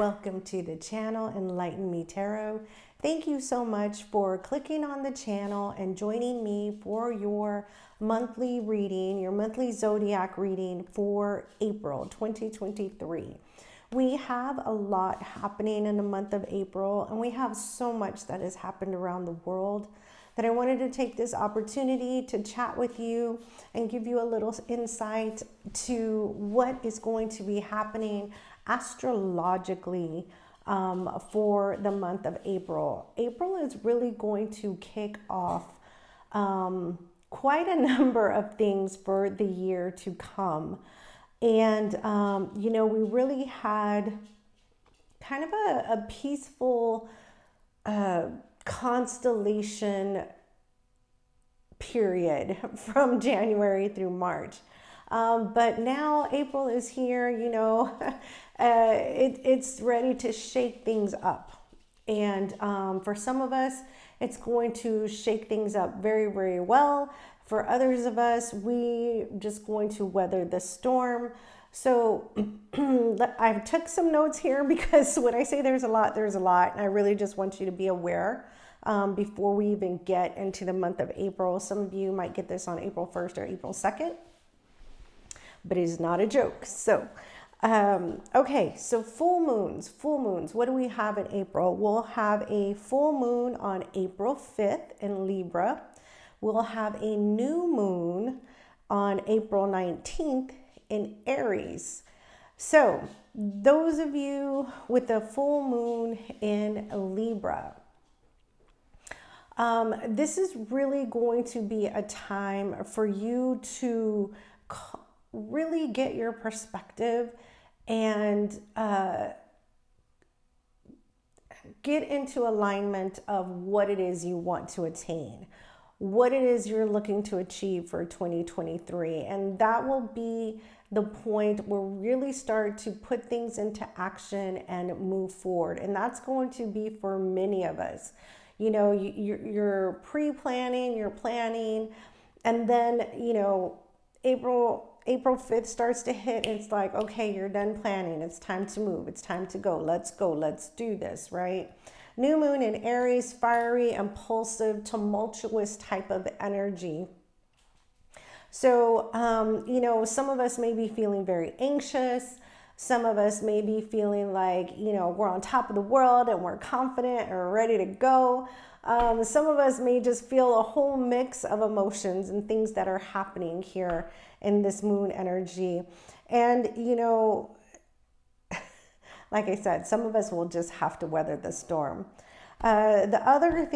Welcome to the channel, Enlighten Me Tarot. Thank you so much for clicking on the channel and joining me for your monthly reading, your monthly zodiac reading for April 2023. We have a lot happening in the month of April, and we have so much that has happened around the world that I wanted to take this opportunity to chat with you and give you a little insight to what is going to be happening astrologically for the month of April. April is really going to kick off quite a number of things for the year to come. And, we really had kind of a peaceful constellation period from January through March. But now April is here, it's ready to shake things up. And for some of us, it's going to shake things up very, very well. For others of us, we just going to weather the storm. So I took some notes here because when I say there's a lot, and I really just want you to be aware before we even get into the month of April. Some of you might get this on April 1st or April 2nd, but it is not a joke. So, okay, so full moons, what do we have in April? We'll have a full moon on April 5th in Libra. We'll have a new moon on April 19th in Aries. So those of you with the full moon in Libra, this is really going to be a time for you to really get your perspective and get into alignment of what it is you want to attain, what it is you're looking to achieve for 2023. And that will be the point where we really start to put things into action and move forward. And that's going to be for many of us. You're pre-planning, you're planning, and then, April 5th starts to hit, and it's like, okay, you're done planning. It's time to move. It's time to go. Let's do this, right? New moon in Aries, fiery, impulsive, tumultuous type of energy. So, some of us may be feeling very anxious. Some of us may be feeling like, we're on top of the world and we're confident and we're ready to go. Some of us may just feel a whole mix of emotions and things that are happening here in this moon energy. And, like I said, some of us will just have to weather the storm. The other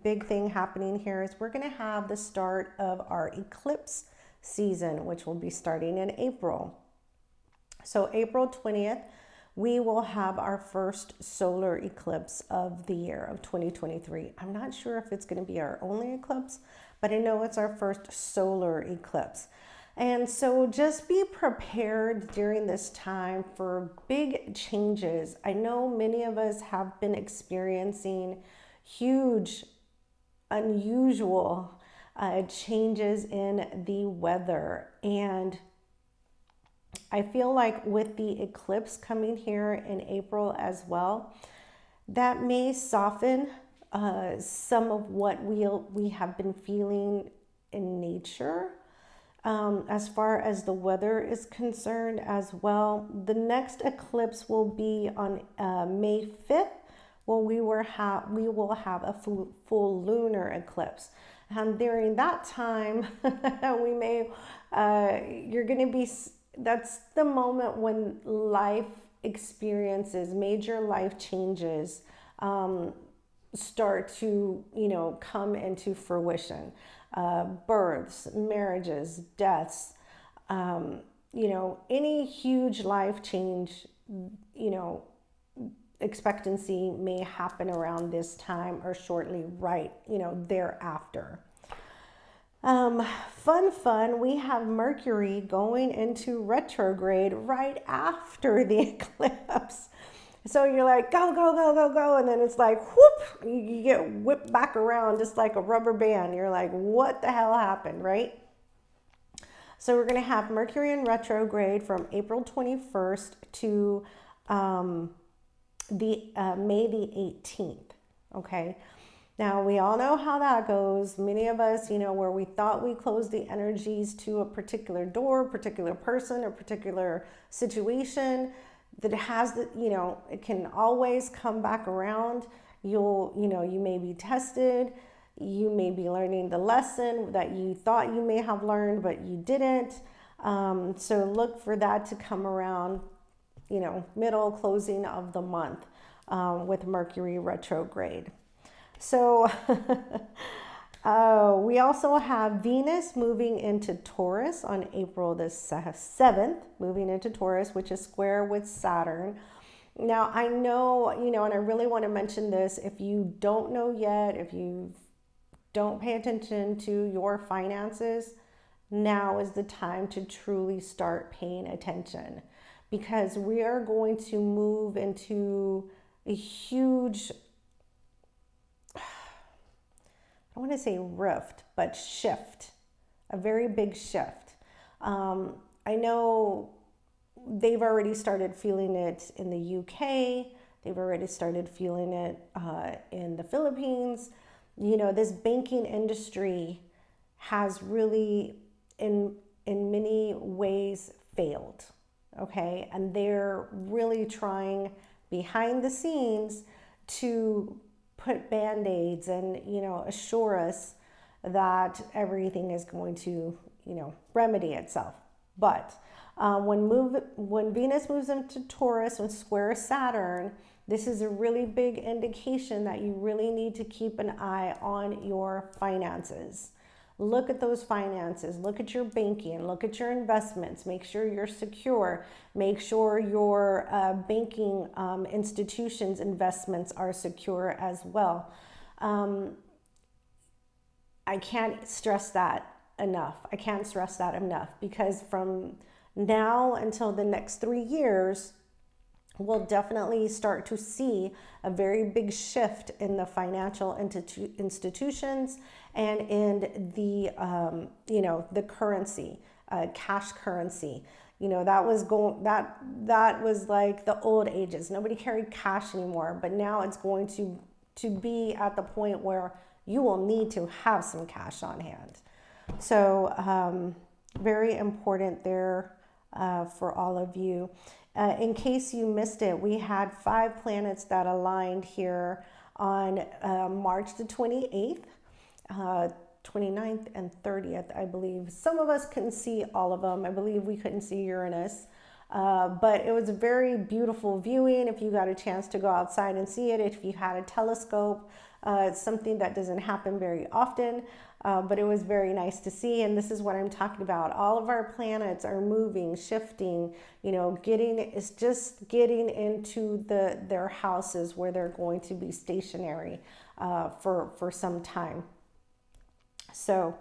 big thing happening here is we're going to have the start of our eclipse season, which will be starting in April. So April 20th, we will have our first solar eclipse of the year of 2023. I'm not sure if it's going to be our only eclipse, but I know it's our first solar eclipse. And so just be prepared during this time for big changes. I know many of us have been experiencing huge, unusual changes in the weather. And I feel like with the eclipse coming here in April as well, that may soften some of what we have been feeling in nature. As far as the weather is concerned as well. The next eclipse will be on May 5th, when we will have a full lunar eclipse. And during that time, that's the moment when life experiences, major life changes start to, come into fruition. Births, marriages, deaths, any huge life change, expectancy may happen around this time or shortly thereafter. Fun, we have Mercury going into retrograde right after the eclipse. So you're like, go. And then it's like, whoop, you get whipped back around just like a rubber band. You're like, what the hell happened, right? So we're going to have Mercury in retrograde from April 21st to the May the 18th. Okay. Now, we all know how that goes. Many of us, where we thought we closed the energies to a particular door, particular person, or particular situation that has the, it can always come back around. You may be tested. You may be learning the lesson that you thought you may have learned, but you didn't. So look for that to come around, middle closing of the month with Mercury retrograde. So we also have Venus moving into Taurus on April the 7th, moving into Taurus, which is square with Saturn. Now, I know, and I really want to mention this, if you don't know yet, if you don't pay attention to your finances, now is the time to truly start paying attention, because we are going to move into a huge, I want to say rift, but shift, a very big shift. I know they've already started feeling it in the UK. They've already started feeling it in the Philippines. This banking industry has really, in many ways, failed. Okay, and they're really trying behind the scenes to put band-aids and, assure us that everything is going to, remedy itself. But when Venus moves into Taurus and square Saturn, this is a really big indication that you really need to keep an eye on your finances. Look at those finances, look at your banking, look at your investments, make sure you're secure, make sure your banking institutions' investments are secure as well. I can't stress that enough. Because from now until the next 3 years, we'll definitely start to see a very big shift in the financial institutions and in the, the currency, cash currency. That was like the old ages. Nobody carried cash anymore, but now it's going to be at the point where you will need to have some cash on hand. So very important there for all of you. In case you missed it, we had 5 planets that aligned here on March the 28th, 29th, and 30th, I believe. Some of us couldn't see all of them. I believe we couldn't see Uranus. But it was a very beautiful viewing. If you got a chance to go outside and see it, if you had a telescope, it's something that doesn't happen very often. But it was very nice to see, and this is what I'm talking about. All of our planets are moving, shifting, getting into their houses where they're going to be stationary for some time. So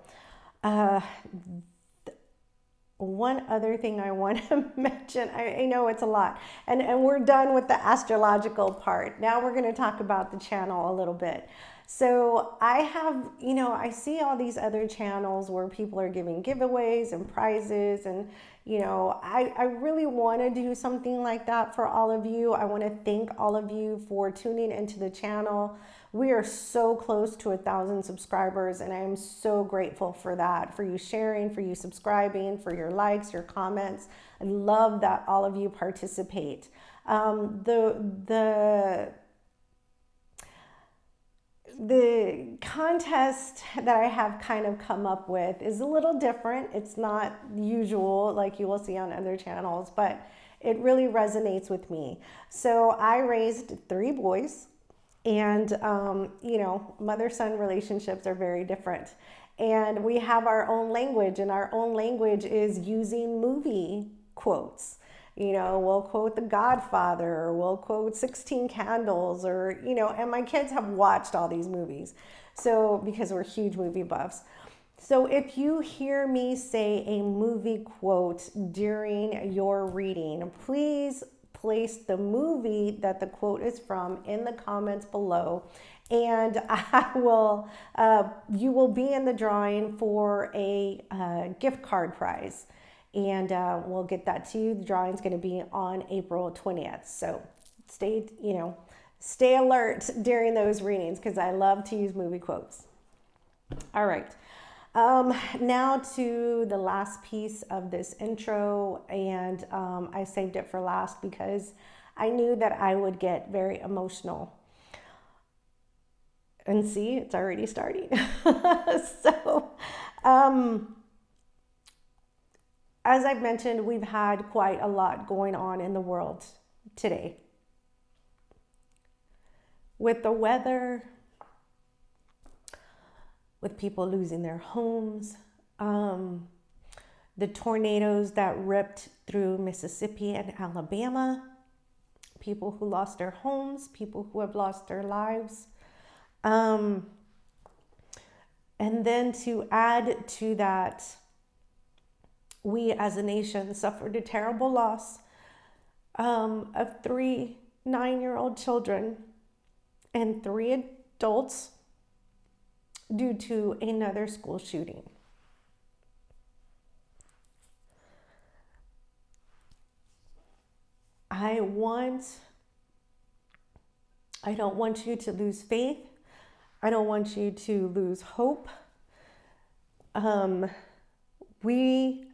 one other thing I want to mention, I know it's a lot, and we're done with the astrological part. Now we're going to talk about the channel a little bit. So I have, I see all these other channels where people are giving giveaways and prizes, and, I really want to do something like that for all of you. I want to thank all of you for tuning into the channel. We are so close to 1,000 subscribers, and I am so grateful for that, for you sharing, for you subscribing, for your likes, your comments. I love that all of you participate. The contest that I have kind of come up with is a little different. It's not usual like you will see on other channels, but it really resonates with me. So I raised 3 boys, and mother-son relationships are very different. And we have our own language, and our own language is using movie quotes. We'll quote The Godfather, or we'll quote 16 Candles, or, and my kids have watched all these movies. So, because we're huge movie buffs. So if you hear me say a movie quote during your reading, please place the movie that the quote is from in the comments below, and you will be in the drawing for a gift card prize. And we'll get that to you. The drawing is going to be on April 20th. So stay alert during those readings because I love to use movie quotes. All right. Now to the last piece of this intro, and I saved it for last because I knew that I would get very emotional. And see, it's already starting. So, as I've mentioned, we've had quite a lot going on in the world today. With the weather, with people losing their homes, the tornadoes that ripped through Mississippi and Alabama, people who lost their homes, people who have lost their lives. And then to add to that, we as a nation suffered a terrible loss of 3 9-year-old children and 3 adults due to another school shooting. I don't want you to lose faith. I don't want you to lose hope. We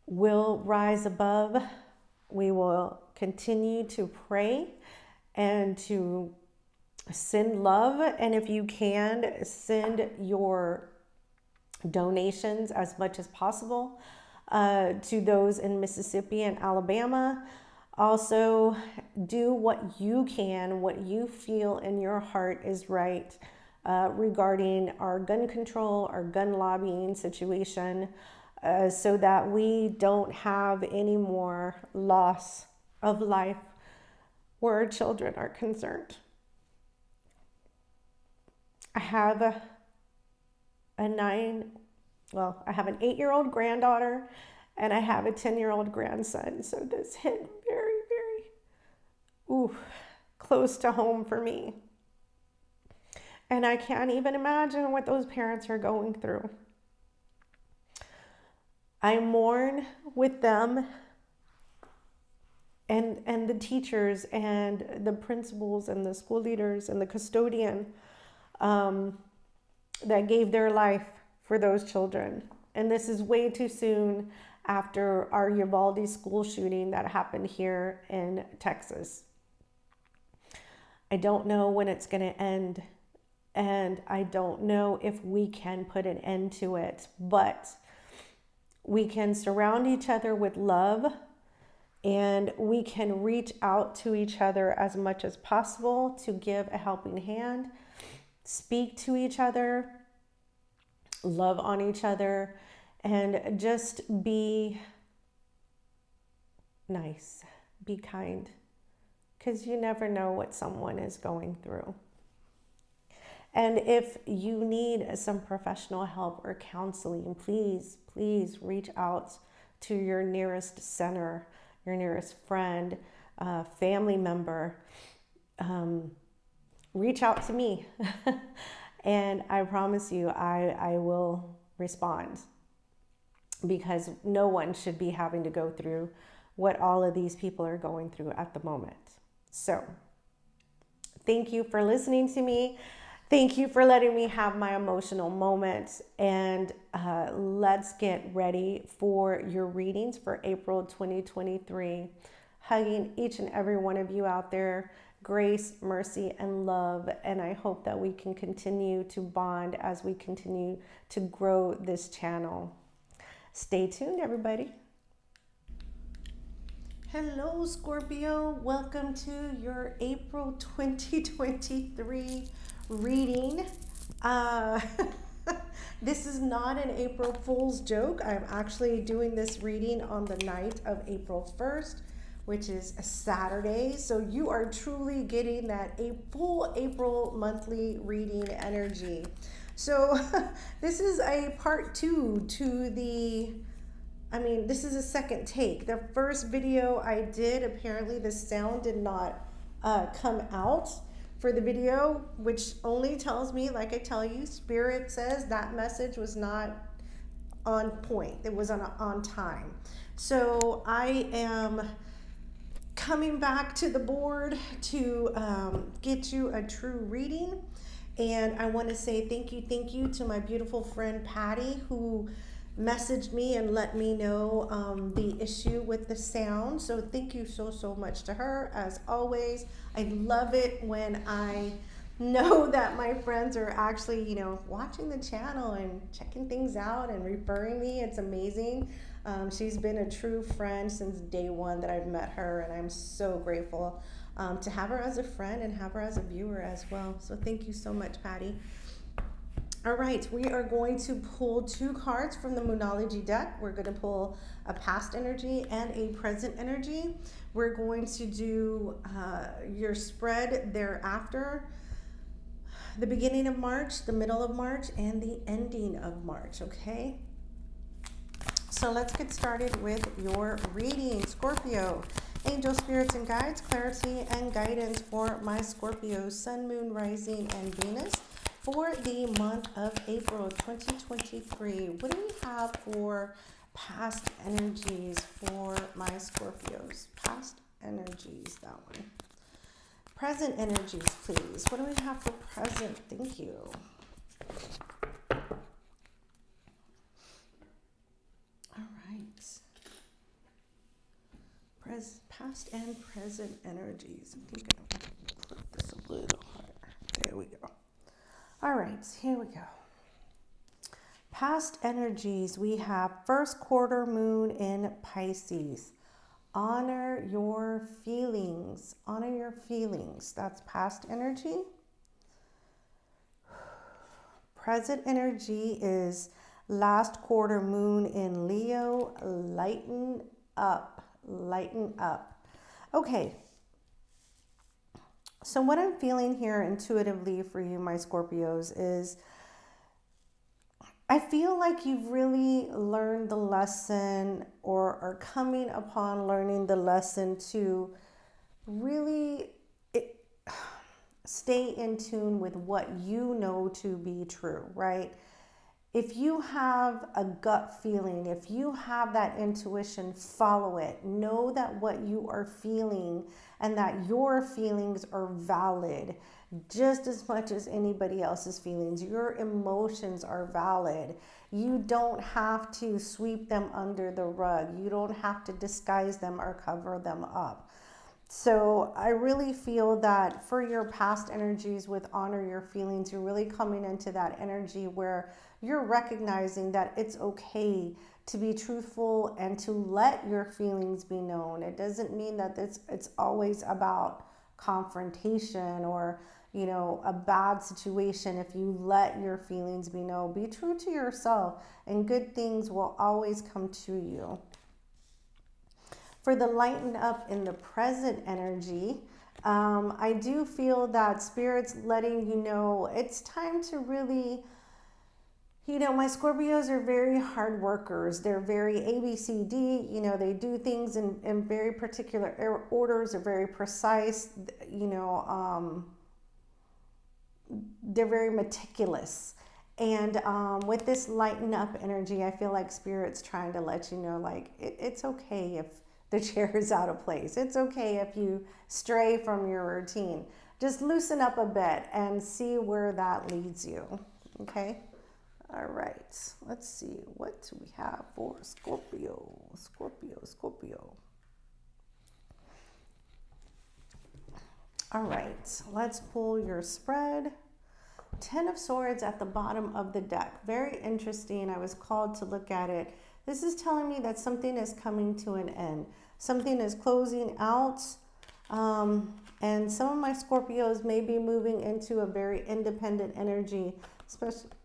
will rise above. We will continue to pray and to send love. And if you can, send your donations as much as possible to those in Mississippi and Alabama. Also, do what you can, what you feel in your heart is right regarding our gun control, our gun lobbying situation, so that we don't have any more loss of life where our children are concerned. I have an 8-year-old granddaughter and I have a 10-year-old grandson. So this hit very, very close to home for me. And I can't even imagine what those parents are going through. I mourn with them and the teachers and the principals and the school leaders and the custodian that gave their life for those children. And this is way too soon after our Uvalde school shooting that happened here in Texas. I don't know when it's going to end, and I don't know if we can put an end to it, but we can surround each other with love, and we can reach out to each other as much as possible to give a helping hand, speak to each other, love on each other, and just be nice, be kind, because you never know what someone is going through. And if you need some professional help or counseling, please reach out to your nearest center, your nearest friend, family member. Reach out to me and I promise you I will respond, because no one should be having to go through what all of these people are going through at the moment. So thank you for listening to me. Thank you for letting me have my emotional moments, and let's get ready for your readings for April 2023. Hugging each and every one of you out there, grace, mercy, and love, and I hope that we can continue to bond as we continue to grow this channel. Stay tuned, everybody. Hello, Scorpio. Welcome to your April 2023 reading. This is not an April Fool's joke. I'm actually doing this reading on the night of April 1st, which is a Saturday. So you are truly getting that full April monthly reading energy. So this is a part 2 to this is a second take. The first video I did, apparently the sound did not come out for the video, which only tells me, like I tell you, Spirit says that message was not on point. It was on time. So I am coming back to the board to get you a true reading. And I want to say thank you to my beautiful friend Patty, who messaged me and let me know the issue with the sound. So thank you so much to her, as always. I love it when I know that my friends are actually, you know, watching the channel and checking things out and referring me. It's amazing. She's been a true friend since day one that I've met her, and I'm so grateful to have her as a friend and have her as a viewer as well. So thank you so much, Patty. All right, we are going to pull 2 cards from the Moonology deck. We're going to pull a past energy and a present energy. We're going to do your spread thereafter, the beginning of March, the middle of March, and the ending of March, okay? So let's get started with your reading, Scorpio. Angel, spirits, and guides, clarity and guidance for my Scorpio, Sun, Moon, Rising, and Venus for the month of April 2023. What do we have for past energies for my Scorpios? Past energies, that one. Present energies, please. What do we have for present? Thank you. All right. Past and present energies. I think I'm going to put this a little higher. There we go. All right, here we go. Past energies, we have first quarter moon in Pisces. Honor your feelings. Honor your feelings. That's past energy. Present energy is last quarter moon in Leo. Lighten up. Lighten up. Okay. So what I'm feeling here intuitively for you, my Scorpios, is I feel like you've really learned the lesson, or are coming upon learning the lesson to really stay in tune with what you know to be true, right? If you have a gut feeling, if you have that intuition, follow it. Know that what you are feeling and that your feelings are valid just as much as anybody else's feelings. Your emotions are valid. You don't have to sweep them under the rug. You don't have to disguise them or cover them up. So I really feel that for your past energies with honor your feelings, you're really coming into that energy where you're recognizing that it's okay to be truthful and to let your feelings be known. It doesn't mean that it's always about confrontation or, you know, a bad situation. If you let your feelings be known, be true to yourself, and good things will always come to you. For the lighten up in the present energy, I do feel that Spirit's letting you know it's time to really, you know, my Scorpios are very hard workers. They're very ABCD, you know, they do things in very particular orders. They're very precise, you know, they're very meticulous. And with this lighten up energy, I feel like Spirit's trying to let you know, like, it's okay if the chair is out of place. It's okay if you stray from your routine. Just loosen up a bit and see where that leads you, okay? All right, let's see. What do we have for Scorpio? Scorpio. All right, let's pull your spread. 10 of Swords at the bottom of the deck. Very interesting. I was called to look at it. This is telling me that something is coming to an end. Something is closing out. And some of my Scorpios may be moving into a very independent energy,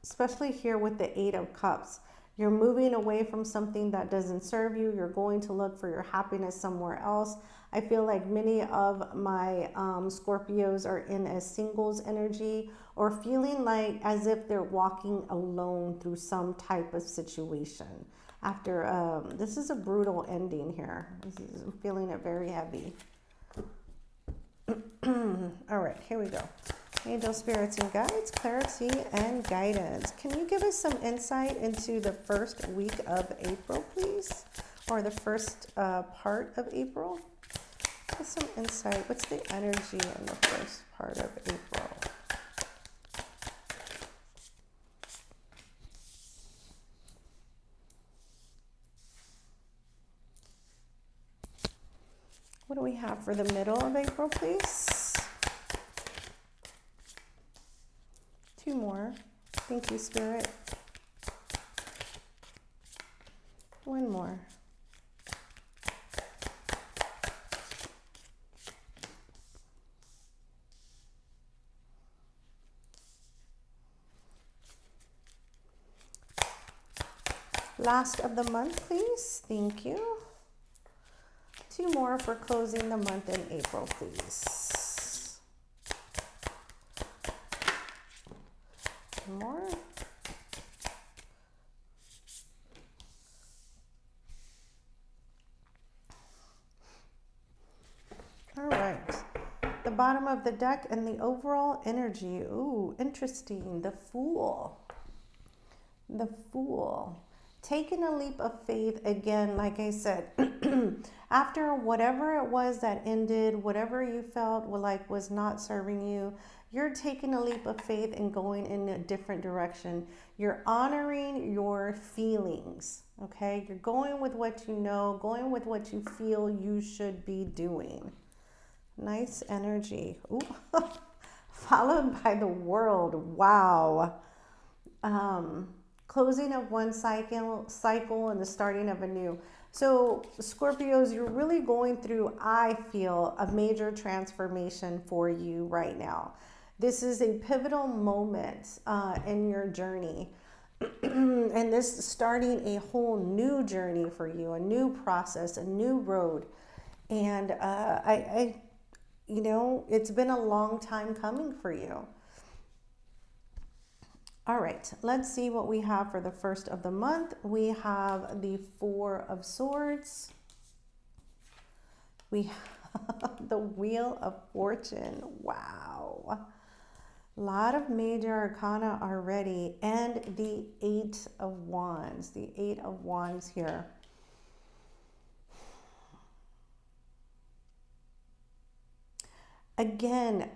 especially here with the 8 of Cups. You're moving away from something that doesn't serve you. You're going to look for your happiness somewhere else. I feel like many of my Scorpios are in a singles energy, or feeling like as if they're walking alone through some type of situation. After, this is a brutal ending here. I'm feeling it very heavy. All right, here we go. Angel, spirits, and guides, clarity and guidance. Can you give us some insight into the first week of April, please? Or the first part of April? Get some insight. What's the energy in the first part of April? What do we have for the middle of April, please? 2 more. Thank you, Spirit. 1 more. Last of the month, please. Thank you. 2 more for closing the month in April, please. 1 more. All right. The bottom of the deck and the overall energy. Ooh, interesting. The Fool. The Fool. Taking a leap of faith again, like I said, after whatever it was that ended, whatever you felt like was not serving you, you're taking a leap of faith and going in a different direction. You're honoring your feelings, okay? You're going with what you know, going with what you feel you should be doing. Nice energy. Ooh. Followed by the World. Wow. Closing of one cycle and the starting of a new. So Scorpios, you're really going through, I feel, a major transformation for you right now. This is a pivotal moment in your journey. And this is starting a whole new journey for you, a new process, a new road. And you know, it's been a long time coming for you. All right, let's see what we have for the first of the month. We have the 4 of Swords. We have the Wheel of Fortune. Wow. A lot of major arcana already. And the 8 of Wands. The 8 of Wands here. Again,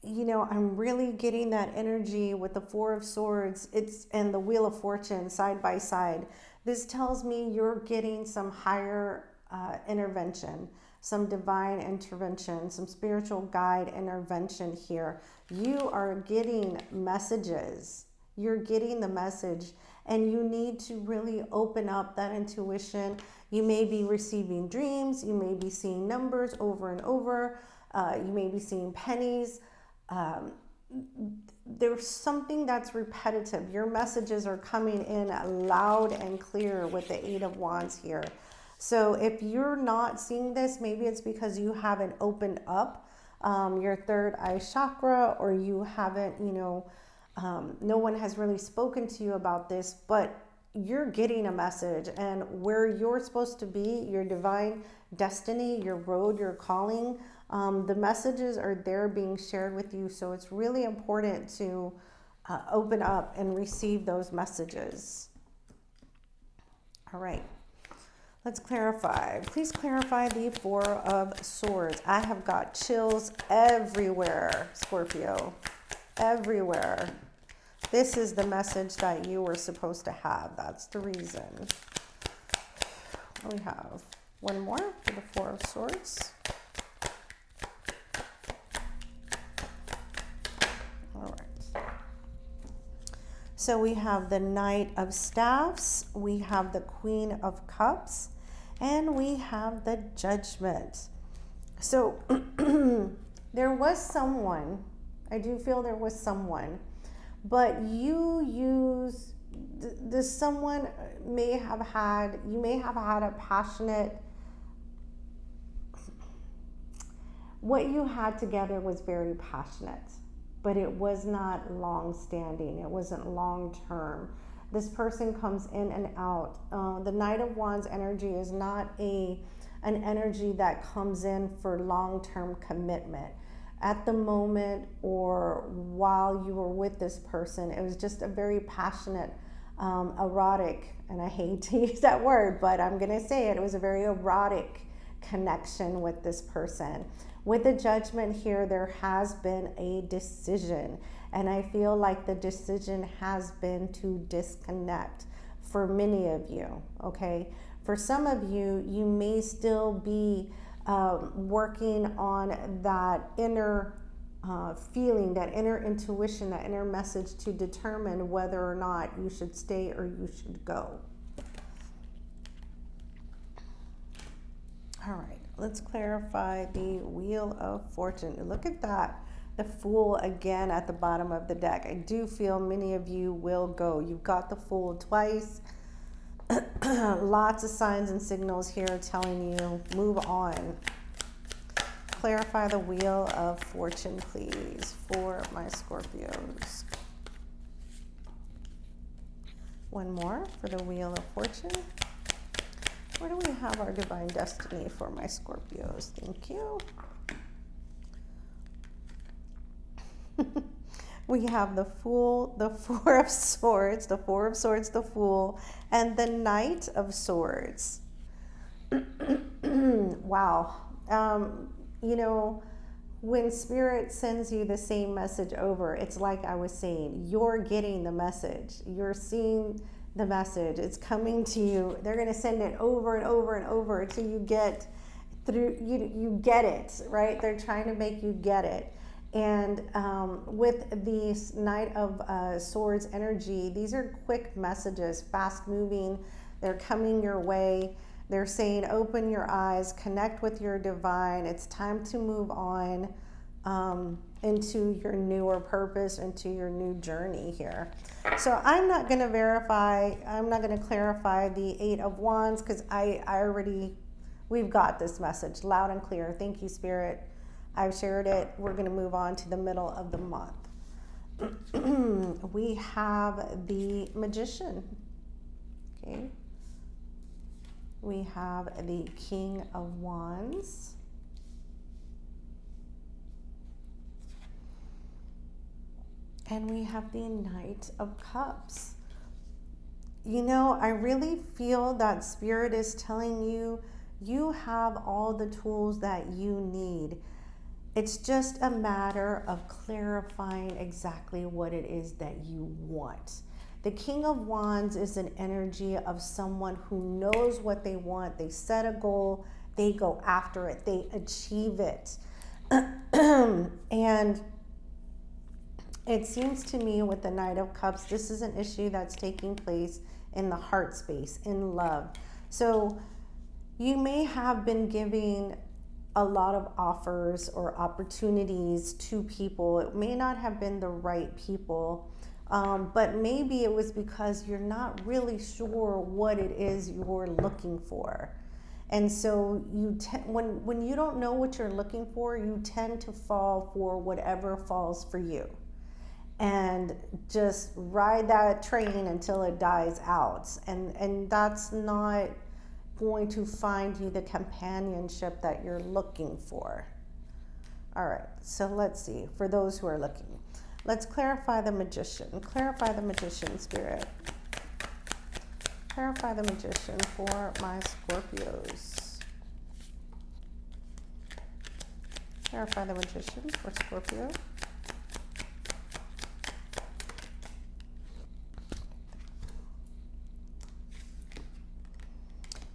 you know, I'm really getting that energy with the 4 of Swords and the Wheel of Fortune side by side. This tells me you're getting some higher intervention, some divine intervention, some spiritual guide intervention here. You are getting messages. You're getting the message, and you need to really open up that intuition. You may be receiving dreams. You may be seeing numbers over and over. You may be seeing pennies. There's something that's repetitive. Your messages are coming in loud and clear with the 8 of Wands here. So if you're not seeing this, maybe it's because you haven't opened up your third eye chakra, or you haven't, you know, no one has really spoken to you about this, but you're getting a message, and where you're supposed to be, your divine destiny, your road, your calling, the messages are there being shared with you. So it's really important to open up and receive those messages. All right, let's clarify. Please clarify the 4 of Swords. I have got chills everywhere, Scorpio, everywhere. This is the message that you were supposed to have. That's the reason. We have 1 more for the 4 of Swords. All right. So we have the Knight of Staffs, we have the Queen of Cups, and we have the Judgment. So there was someone, I do feel there was someone, but you use this someone you may have had a passionate, what you had together was very passionate, but it was not long-standing. It wasn't long-term. This person comes in and out. The Knight of Wands energy is not an energy that comes in for long-term commitment. At the moment or while you were with this person, it was just a very passionate, erotic, and I hate to use that word, but I'm going to say it. It was a very erotic connection with this person. With the Judgment here, there has been a decision, and I feel like the decision has been to disconnect for many of you, okay? For some of you, you may still be working on that inner feeling, that inner intuition, that inner message to determine whether or not you should stay or you should go. All right, let's clarify the Wheel of Fortune. Look at that. The Fool again at the bottom of the deck. I do feel many of you will go. You've got the Fool twice. Lots of signs and signals here telling you move on. Clarify the Wheel of Fortune, please, for my Scorpios. One more for the Wheel of Fortune. Where do we have our divine destiny for my Scorpios? Thank you. We have the Fool, the Four of Swords, the Four of Swords, the Fool, and the Knight of Swords. Wow. You know, when Spirit sends you the same message over, it's like I was saying, you're getting the message. You're seeing the message. It's coming to you. They're going to send it over and over and over until you get through, you get it, right? They're trying to make you get it. And with the Knight of Swords energy, these are quick messages, fast moving. They're coming your way. They're saying, open your eyes, connect with your divine. It's time to move on into your newer purpose, into your new journey here. So I'm not going to verify, I'm not going to clarify the Eight of Wands because we've got this message loud and clear. Thank you, Spirit. I've shared it. We're going to move on to the middle of the month. We have the Magician. Okay. We have the King of Wands. And we have the Knight of Cups. You know, I really feel that Spirit is telling you, you have all the tools that you need. It's just a matter of clarifying exactly what it is that you want. The King of Wands is an energy of someone who knows what they want. They set a goal, they go after it, they achieve it. And it seems to me with the Knight of Cups, this is an issue that's taking place in the heart space, in love. So you may have been giving a lot of offers or opportunities to people. It may not have been the right people. But maybe it was because you're not really sure what it is you're looking for. And so when you don't know what you're looking for, you tend to fall for whatever falls for you. And just ride that train until it dies out. And that's not going to find you the companionship that you're looking for. All right, so let's see, for those who are looking. Let's clarify the Magician. Clarify the Magician, Spirit. Clarify the Magician for my Scorpios. Clarify the Magician for Scorpio.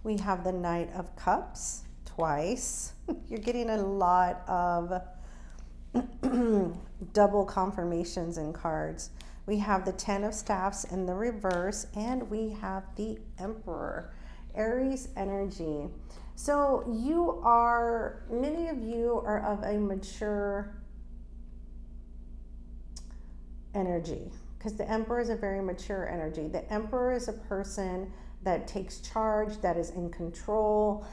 We have the Knight of Cups twice. You're getting a lot of double confirmations in cards. We have the Ten of Staffs in the reverse, and we have the Emperor, Aries energy. So many of you are of a mature energy, because the Emperor is a very mature energy. The Emperor is a person that takes charge, that is in control,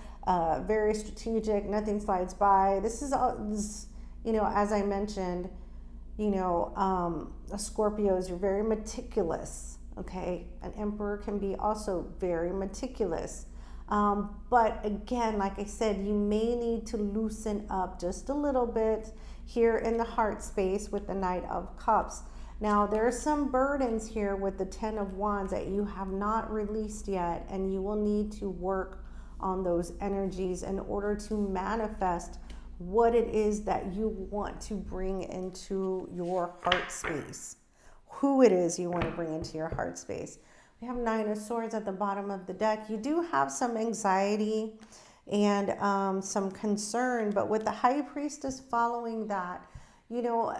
very strategic, nothing slides by. This is all, you know, as I mentioned, you know, Scorpios, you're very meticulous, okay? An Emperor can be also very meticulous. But again, like I said, you may need to loosen up just a little bit here in the heart space with the Knight of Cups. Now, there are some burdens here with the Ten of Wands that you have not released yet, and you will need to work on those energies in order to manifest what it is that you want to bring into your heart space, who it is you want to bring into your heart space. We have Nine of Swords at the bottom of the deck. You do have some anxiety and some concern, but with the High Priestess following that, you know,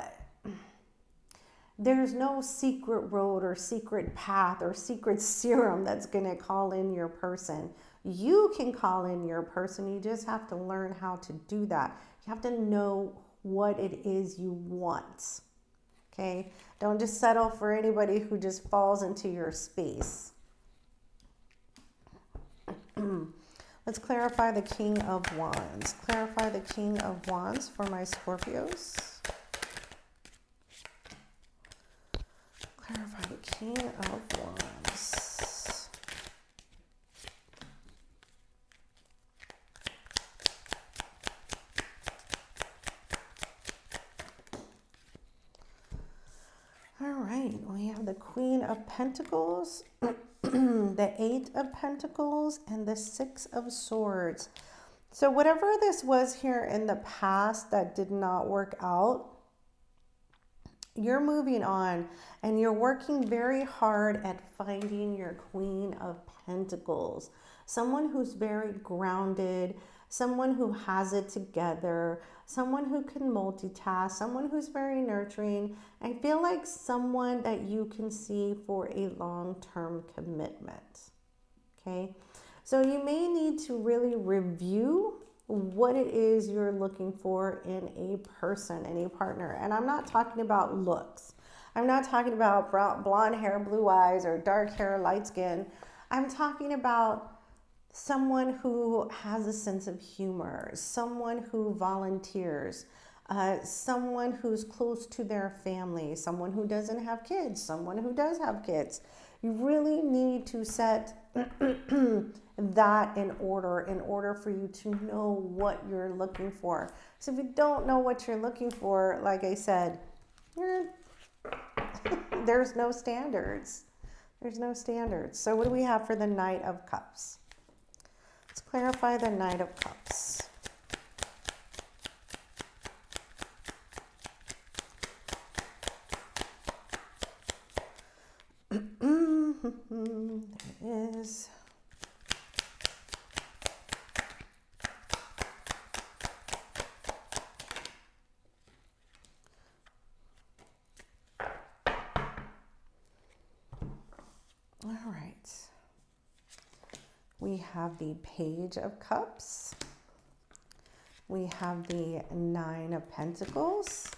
there's no secret road or secret path or secret serum that's going to call in your person. You can call in your person. You just have to learn how to do that. You have to know what it is you want. Okay? Don't just settle for anybody who just falls into your space. Let's clarify the King of Wands. Clarify the King of Wands for my Scorpios. Clarify the King of Wands. All right, we have the Queen of Pentacles, the Eight of Pentacles, and the Six of Swords. So whatever this was here in the past that did not work out, you're moving on and you're working very hard at finding your Queen of Pentacles. Someone who's very grounded, someone who has it together, someone who can multitask, someone who's very nurturing. I feel like someone that you can see for a long-term commitment. Okay, so you may need to really review what it is you're looking for in a person, in a partner. And I'm not talking about looks. I'm not talking about blonde hair, blue eyes, or dark hair, light skin. I'm talking about someone who has a sense of humor, someone who volunteers, someone who's close to their family, someone who doesn't have kids, someone who does have kids. You really need to set that in order for you to know what you're looking for. So if you don't know what you're looking for, like I said, there's no standards. There's no standards. So what do we have for the Knight of Cups? Let's clarify the Knight of Cups. There it is. All right. We have the Page of Cups. We have the Nine of Pentacles.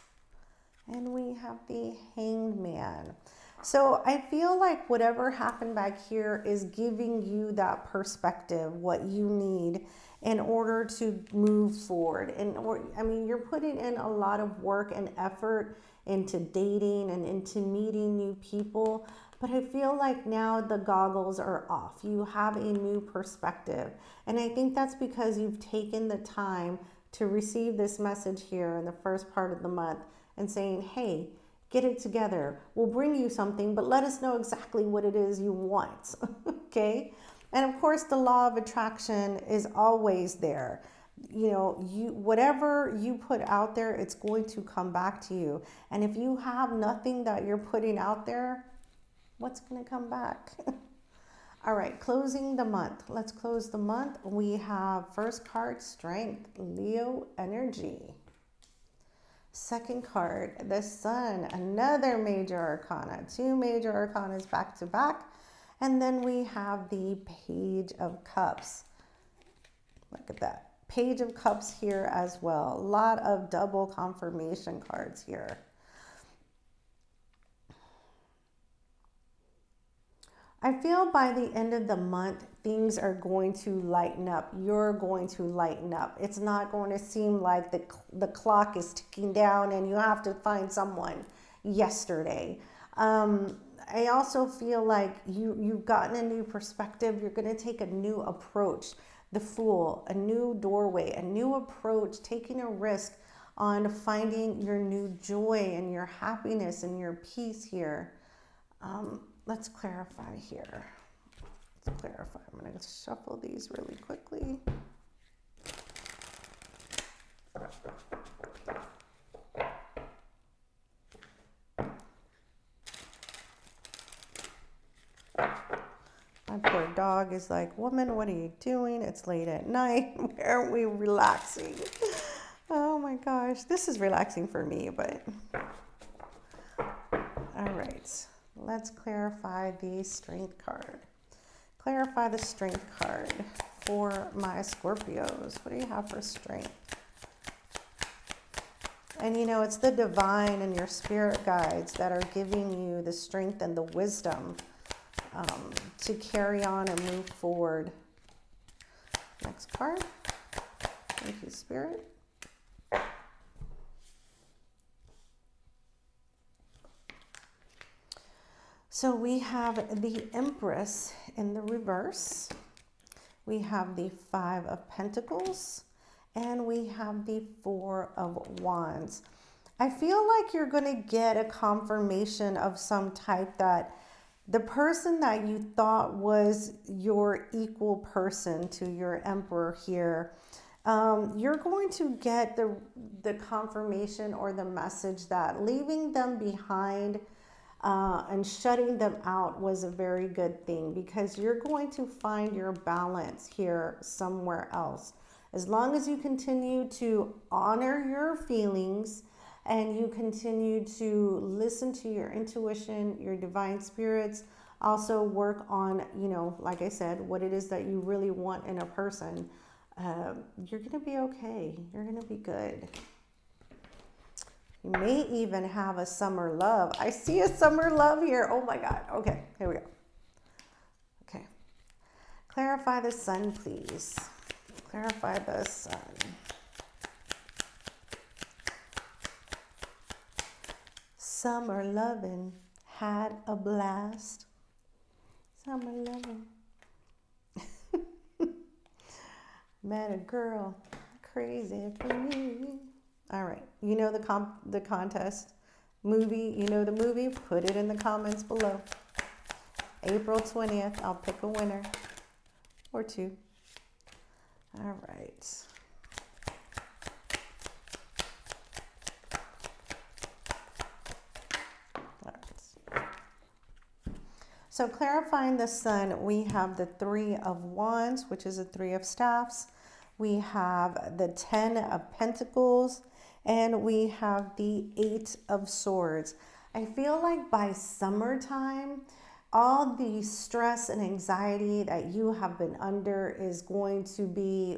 And we have the Hanged Man. So I feel like whatever happened back here is giving you that perspective, what you need in order to move forward. I mean, you're putting in a lot of work and effort into dating and into meeting new people, but I feel like now the goggles are off. You have a new perspective. And I think that's because you've taken the time to receive this message here in the first part of the month and saying, hey, get it together. We'll bring you something, but let us know exactly what it is you want, okay? And of course, the law of attraction is always there. You know, whatever you put out there, it's going to come back to you. And if you have nothing that you're putting out there, what's going to come back? All right, closing the month. Let's close the month. We have first card, Strength, Leo energy. Second card, the Sun, another major arcana, two major arcanas back to back. And then we have the Page of Cups. Look at that. Page of Cups here as well. A lot of double confirmation cards here. I feel by the end of the month, things are going to lighten up. You're going to lighten up. It's not going to seem like the clock is ticking down and you have to find someone yesterday. I also feel like you've gotten a new perspective. You're going to take a new approach. The Fool, a new doorway, a new approach, taking a risk on finding your new joy and your happiness and your peace here. Let's clarify here. Let's clarify. I'm going to shuffle these really quickly. My poor dog is like, woman, what are you doing? It's late at night. Why aren't we relaxing? Oh my gosh, this is relaxing for me, but all right. Let's clarify the strength card. Clarify the strength card for my Scorpios. What do you have for strength? And you know, it's the divine and your spirit guides that are giving you the strength and the wisdom to carry on and move forward. Next card. Thank you, Spirit. So we have the Empress in the reverse. We have the Five of Pentacles. And we have the Four of Wands. I feel like you're going to get a confirmation of some type that the person that you thought was your equal person to your Emperor here, you're going to get the confirmation or the message that leaving them behind and shutting them out was a very good thing, because you're going to find your balance here somewhere else. As long as you continue to honor your feelings and you continue to listen to your intuition, your divine spirits, also work on, you know, like I said, what it is that you really want in a person, you're going to be okay. You're going to be good. You may even have a summer love. I see a summer love here. Oh my God. Okay, here we go. Okay. Clarify the sun, please. Clarify the sun. Summer lovin', had a blast. Summer lovin'. Met a girl, crazy for me. All right, you know the contest movie, you know the movie, put it in the comments below. April 20th, I'll pick a winner or two. All right. So clarifying the sun, we have the Three of Wands, which is a Three of Staffs. We have the 10 of Pentacles, and we have the 8 of Swords. I feel like by summertime, all the stress and anxiety that you have been under is going to be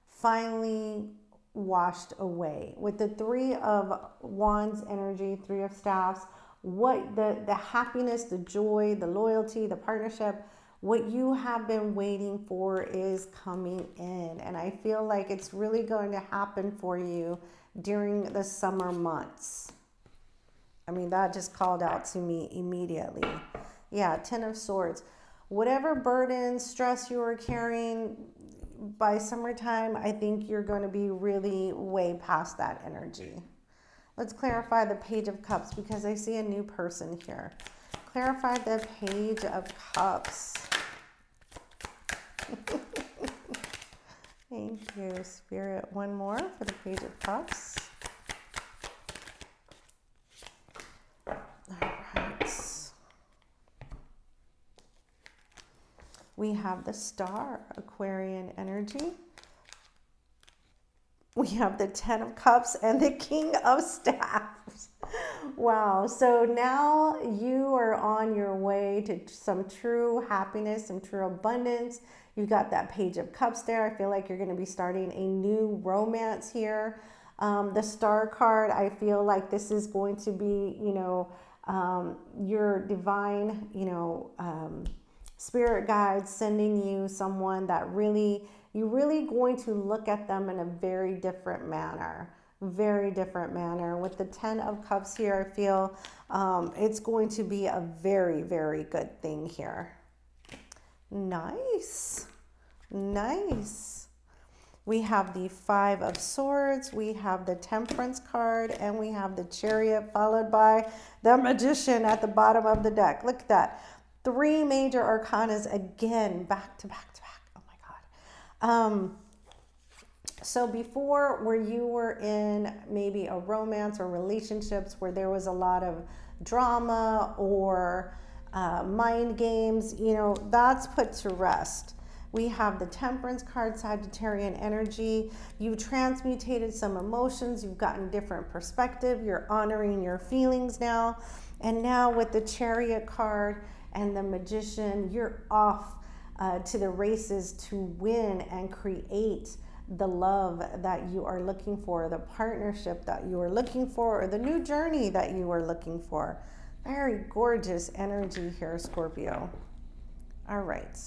finally washed away. With the Three of Wands energy, Three of Staffs, what the happiness, the joy, the loyalty, the partnership, what you have been waiting for is coming in. And I feel like it's really going to happen for you during the summer months. I mean, that just called out to me immediately. Yeah, 10 of Swords. Whatever burden, stress you are carrying by summertime, I think you're going to be really way past that energy. Let's clarify the Page of Cups, because I see a new person here. Clarify the Page of Cups. Thank you, Spirit. One more for the Page of Cups. All right. We have the Star, Aquarian energy. We have the 10 of Cups and the King of Staffs. Wow. So now you are on your way to some true happiness, some true abundance. You got that Page of Cups there. I feel like you're going to be starting a new romance here. The Star card, I feel like this is going to be, you know, your divine, you know, spirit guides sending you someone that really, you're really going to look at them in a very different manner. Very different manner. With the 10 of Cups here, I feel it's going to be a very, very good thing here. Nice. Nice. We have the 5 of Swords, we have the Temperance card, and we have the Chariot, followed by the Magician at the bottom of the deck. Look at that. 3 major arcanas again, back to back to back. Oh my God. So before, where you were in maybe a romance or relationships where there was a lot of drama or mind games, you know, that's put to rest. We have the Temperance card, Sagittarian energy. You've transmutated some emotions. You've gotten different perspective. You're honoring your feelings now. And now with the Chariot card and the Magician, you're off to the races to win and create the love that you are looking for, the partnership that you are looking for, or the new journey that you are looking for. Very gorgeous energy here, Scorpio. All right.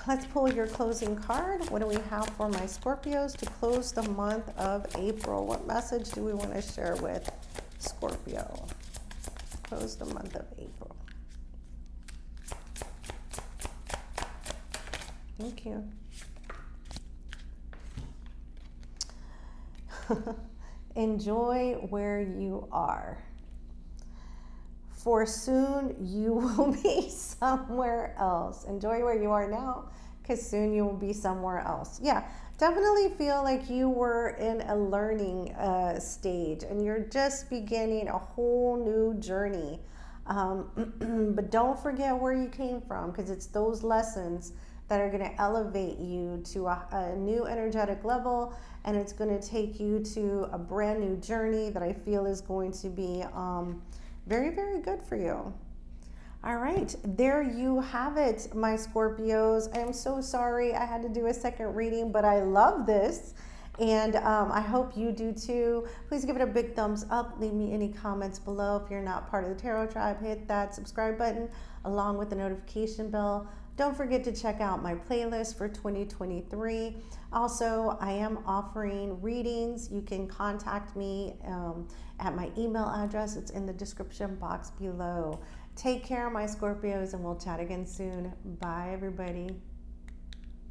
Let's pull your closing card. What do we have for my Scorpios to close the month of April? What message do we want to share with Scorpio? Close the month of April. Thank you. Enjoy where you are, for soon you will be somewhere else. Enjoy where you are now, because soon you will be somewhere else. Yeah, definitely feel like you were in a learning stage and you're just beginning a whole new journey. But don't forget where you came from, because it's those lessons that are going to elevate you to a new energetic level, and it's going to take you to a brand new journey that I feel is going to be very, very good for you. All right, there you have it, my Scorpios. I am so sorry I had to do a second reading, but I love this, and I hope you do too. Please give it a big thumbs up. Leave me any comments below. If you're not part of the Tarot Tribe, hit that subscribe button along with the notification bell. Don't forget to check out my playlist for 2023. Also, I am offering readings. You can contact me at my email address. It's in the description box below. Take care, my Scorpios, and we'll chat again soon. Bye, everybody.